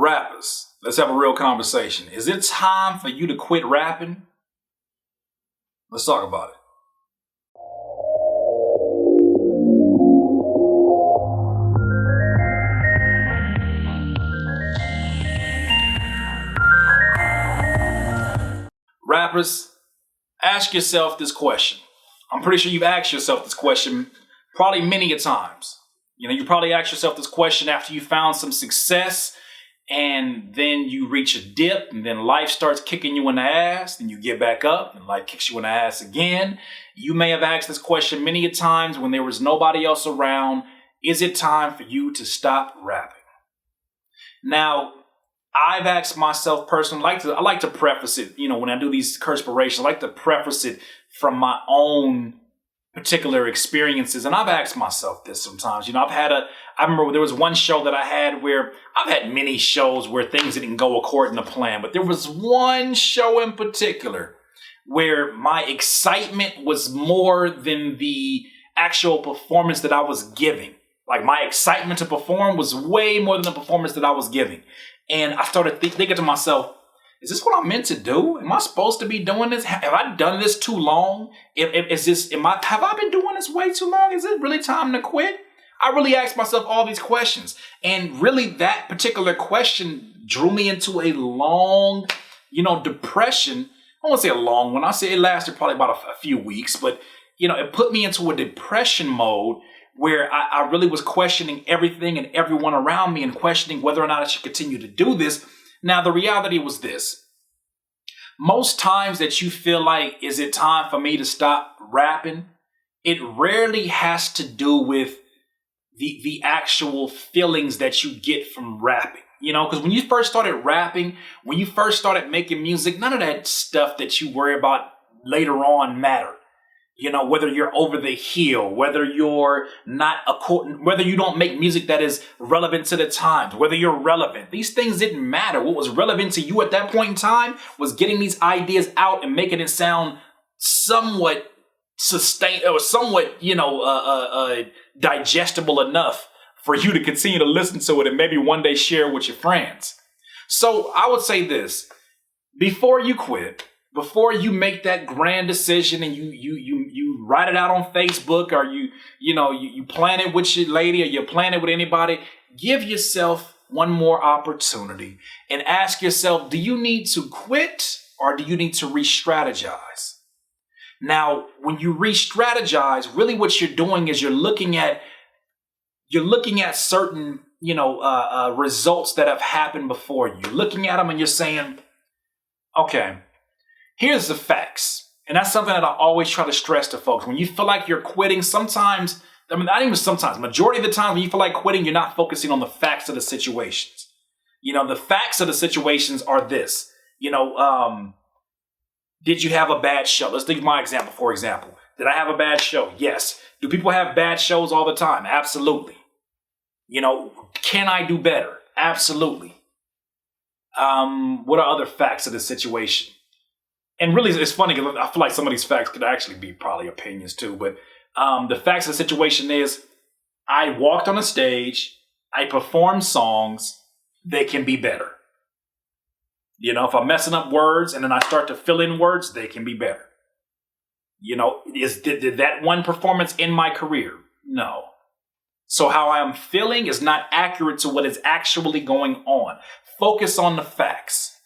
Rappers, let's have a real conversation. Is it time for you to quit rapping? Let's talk about it. Rappers, ask yourself this question. I'm pretty sure you've asked yourself this question probably many a times. You probably asked yourself this question after you found some success and then you reach a dip and then life starts kicking you in the ass and you get back up and life kicks you in the ass again. You may have asked this question many a times when there was nobody else around. Is it time for you to stop rapping? Now, I've asked myself personally, I like to preface it, when I do these curspirations, I like to preface it from my own particular experiences. And I've asked myself this sometimes. I remember there was one show that I had where I've had many shows where things didn't go according to plan, but there was one show in particular where my excitement was more than the actual performance that I was giving. Like my excitement to perform was way more than the performance that I was giving. And I started thinking to myself, is this what I'm meant to do? Am I supposed to be doing this? Have I done this too long? Have I been doing this way too long? Is it really time to quit? I really asked myself all these questions. And really that particular question drew me into a long, depression. I won't say a long one. I say it lasted probably about a few weeks, but it put me into a depression mode where I really was questioning everything and everyone around me and questioning whether or not I should continue to do this. Now, the reality was this. Most times that you feel like, is it time for me to stop rapping? It rarely has to do with the actual feelings that you get from rapping. Because when you first started rapping, when you first started making music, none of that stuff that you worry about later on mattered. Whether you're over the hill, whether you're whether you don't make music that is relevant to the times, whether you're relevant, these things didn't matter. What was relevant to you at that point in time was getting these ideas out and making it sound somewhat sustained or somewhat, digestible enough for you to continue to listen to it and maybe one day share with your friends. So I would say this, before you quit, before you make that grand decision and you write it out on Facebook or you plan it with your lady or you plan it with anybody, give yourself one more opportunity and ask yourself, do you need to quit or do you need to re-strategize? Now, when you re-strategize, really what you're doing is you're looking at certain results that have happened before you. You're looking at them and you're saying, okay, here's the facts. And that's something that I always try to stress to folks. When you feel like you're quitting, majority of the time when you feel like quitting, you're not focusing on the facts of the situations. The facts of the situations are this. Did you have a bad show? Let's take my example, for example. Did I have a bad show? Yes. Do people have bad shows all the time? Absolutely. Can I do better? Absolutely. What are other facts of the situation? And really, it's funny because I feel like some of these facts could actually be probably opinions too. But the facts of the situation is I walked on a stage. I performed songs. They can be better. If I'm messing up words and then I start to fill in words, they can be better. Did that one performance end my career? No. So how I am feeling is not accurate to what is actually going on. Focus on the facts.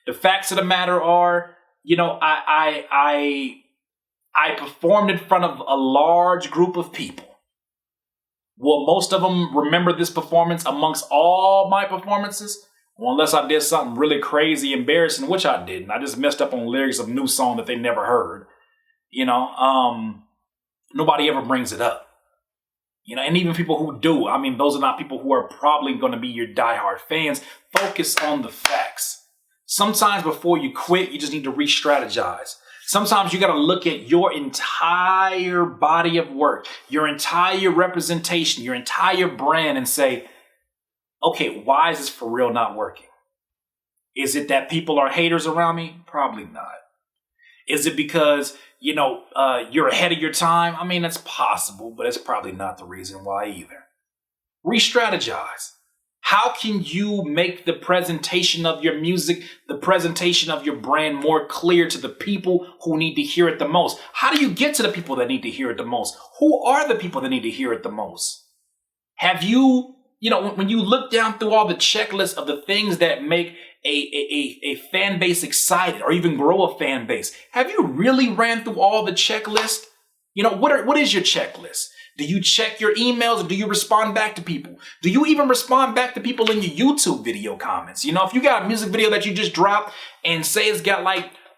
The facts of the matter are, I performed in front of a large group of people. Will most of them remember this performance amongst all my performances? Well, unless I did something really crazy, embarrassing, which I didn't. I just messed up on lyrics of a new song that they never heard. Nobody ever brings it up. And even people who do, those are not people who are probably going to be your diehard fans. Focus on the facts. Sometimes before you quit, you just need to re-strategize. Sometimes you got to look at your entire body of work, your entire representation, your entire brand and say, okay, why is this for real not working? Is it that people are haters around me? Probably not. Is it because, you're ahead of your time? That's possible, but it's probably not the reason why either. Re-strategize. How can you make the presentation of your music, the presentation of your brand more clear to the people who need to hear it the most? How do you get to the people that need to hear it the most? Who are the people that need to hear it the most? Have you, when you look down through all the checklists of the things that make a fan base excited or even grow a fan base, have you really ran through all the checklists? What is your checklist? Do you check your emails or do you respond back to people? Do you even respond back to people in your YouTube video comments? If you got a music video that you just dropped and say it's got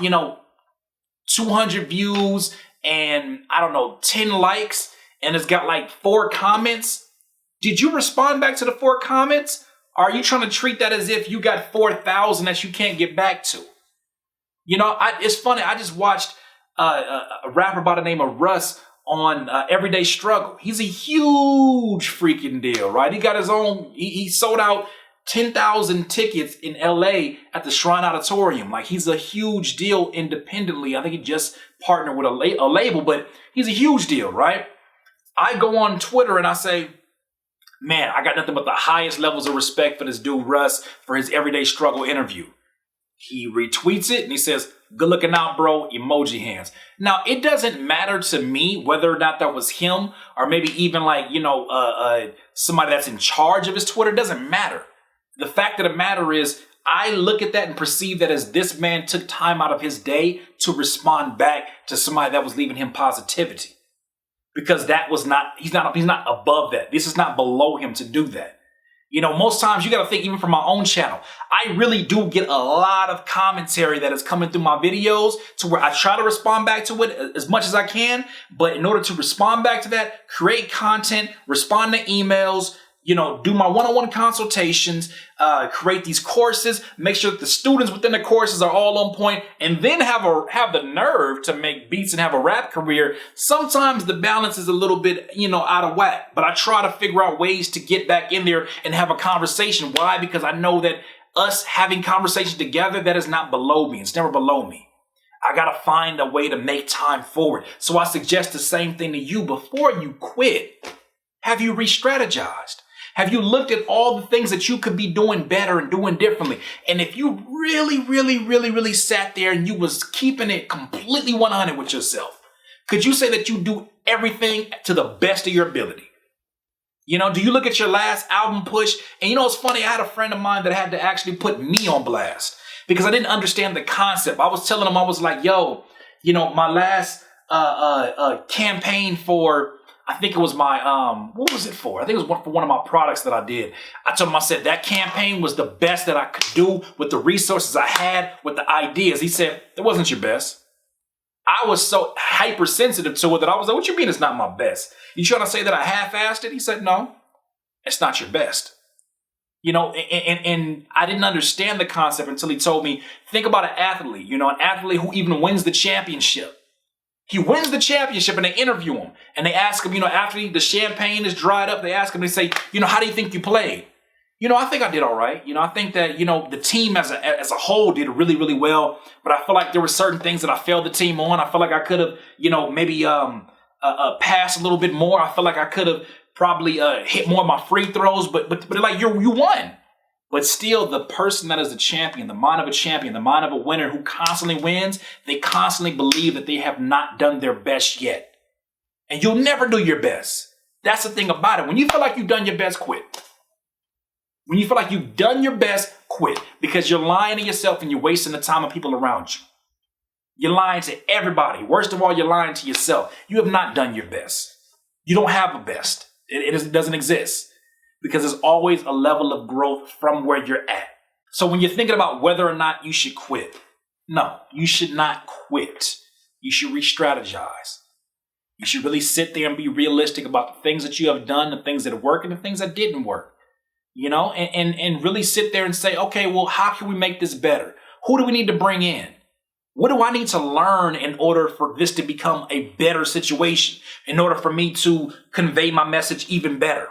200 views and 10 likes and it's got 4 comments, did you respond back to the 4 comments? Or are you trying to treat that as if you got 4,000 that you can't get back to? It's funny. I just watched a rapper by the name of Russ on Everyday Struggle. He's a huge freaking deal, right? He got his own, he sold out 10,000 tickets in LA at the Shrine Auditorium. He's a huge deal independently. I think he just partnered with a label, but he's a huge deal, right? I go on Twitter and I say, man, I got nothing but the highest levels of respect for this dude Russ for his Everyday Struggle interview. He retweets it and he says, good looking out, bro, emoji hands. Now, it doesn't matter to me whether or not that was him or maybe even somebody that's in charge of his Twitter. It doesn't matter. The fact of the matter is I look at that and perceive that as this man took time out of his day to respond back to somebody that was leaving him positivity. Because he's not above that. This is not below him to do that. Most times you got to think, even from my own channel, I really do get a lot of commentary that is coming through my videos to where I try to respond back to it as much as I can. But in order to respond back to that, create content, respond to emails, do my one-on-one consultations, create these courses, make sure that the students within the courses are all on point, and then have the nerve to make beats and have a rap career. Sometimes the balance is a little bit, out of whack, but I try to figure out ways to get back in there and have a conversation. Why? Because I know that us having conversation together, that is not below me. It's never below me. I got to find a way to make time forward. So I suggest the same thing to you. Before you quit, have you re-strategized? Have you looked at all the things that you could be doing better and doing differently? And if you really, really, really, really sat there and you was keeping it completely 100 with yourself, could you say that you do everything to the best of your ability? Do you look at your last album push? And it's funny, I had a friend of mine that had to actually put me on blast because I didn't understand the concept. I was telling him, I was like, yo, my last campaign for, I think it was my, what was it for? I think it was for one of my products that I did. I told him, I said, that campaign was the best that I could do with the resources I had, with the ideas. He said, it wasn't your best. I was so hypersensitive to it that I was like, what you mean it's not my best? You trying to say that I half-assed it? He said, no, it's not your best. And I didn't understand the concept until he told me, think about an athlete, an athlete who even wins the championship. He wins the championship and they interview him and they ask him, after the champagne is dried up, they ask him, they say, how do you think you played? I think I did all right. I think that, the team as a whole did really, really well. But I feel like there were certain things that I failed the team on. I feel like I could have, maybe passed a little bit more. I feel like I could have probably hit more of my free throws. But like you won. But still, the person that is the champion, the mind of a champion, the mind of a winner who constantly wins, they constantly believe that they have not done their best yet. And you'll never do your best. That's the thing about it. When you feel like you've done your best, quit. When you feel like you've done your best, quit. Because you're lying to yourself and you're wasting the time of people around you. You're lying to everybody. Worst of all, you're lying to yourself. You have not done your best. You don't have a best. It doesn't exist. Because there's always a level of growth from where you're at. So when you're thinking about whether or not you should quit, no, you should not quit. You should re-strategize. You should really sit there and be realistic about the things that you have done, the things that work and the things that didn't work. And really sit there and say, okay, well, how can we make this better? Who do we need to bring in? What do I need to learn in order for this to become a better situation? In order for me to convey my message even better?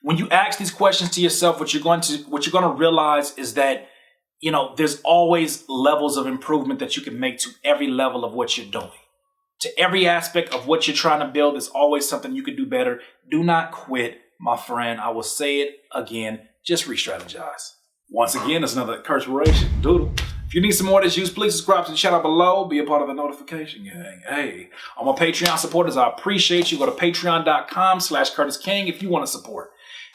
When you ask these questions to yourself, what you're going to realize is that, there's always levels of improvement that you can make to every level of what you're doing. To every aspect of what you're trying to build, there's always something you can do better. Do not quit. my friend, I will say it again, just re-strategize. Once again, that's another Curtspiration. Doodle. If you need some more of this use, please subscribe to the channel below. Be a part of the notification gang. Hey, all my Patreon supporters, I appreciate you. Go to patreon.com/CurtisKing if you want to support.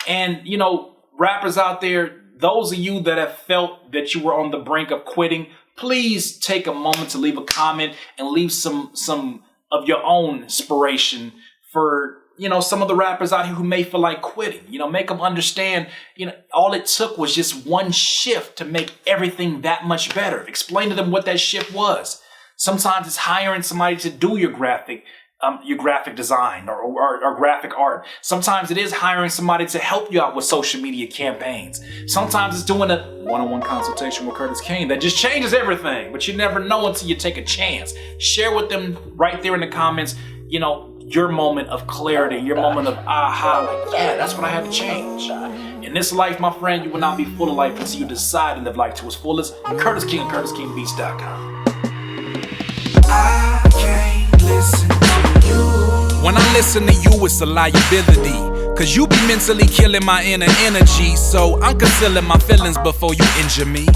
And, you know, rappers out there, those of you that have felt that you were on the brink of quitting, please take a moment to leave a comment and leave some of your own inspiration for, you know, some of the rappers out here who may feel like quitting. You know, make them understand, you know, all it took was just one shift to make everything that much better. Explain to them what that shift was. Sometimes it's hiring somebody to do your graphic design or graphic art. Sometimes it is hiring somebody to help you out with social media campaigns. Sometimes it's doing a one-on-one consultation with Curtis King that just changes everything, but you never know until you take a chance. Share with them right there in the comments, you know, your moment of clarity, your moment of aha, like, yeah, that's what I had to change. In this life, my friend, you will not be full of life until you decide to live life to its fullest. Curtis King, CurtisKingBeats.com. I can't listen to you. When I listen to you, it's a liability, cause you be mentally killing my inner energy. So I'm concealing my feelings before you injure me.